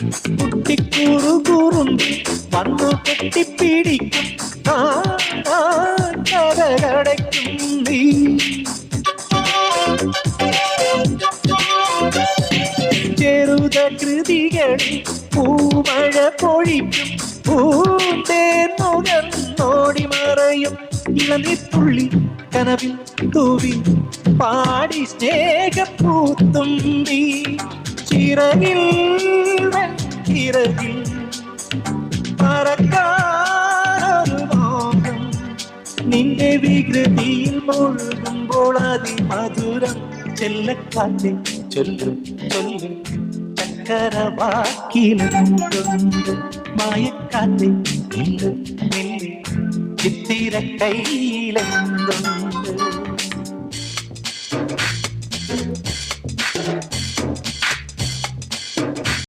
കുട്ടിക്കൂറു കൂറുമ്പി വന്നു കെട്ടിപ്പിടിക്കും കടകടയ്ക്കും നീ. ചെറുത കൃതികളിൽ പൂമഴ പൊഴിക്കും പൂന്തേന്നുകർന്നോടി മറയും ഇളനിത്തുള്ളി കനവിൽ തൂവി പാടി സ്നേഹപ്പൂത്തുമ്പി. ചിറകിൽ ചിറകിൽ പറക്കാനൊരു മോഹം നിന്റെ വികൃതിയിൽ മുഴുകുമ്പോൾ അതിമധുരം. ചെല്ലക്കാറ്റെ ചൊല്ലും ചൊല്ലും ചക്കരവാക്കിലുണ്ട് മായക്കാറ്റെ ഇല്ല ചിത്തിര കയ്യിലുണ്ട്.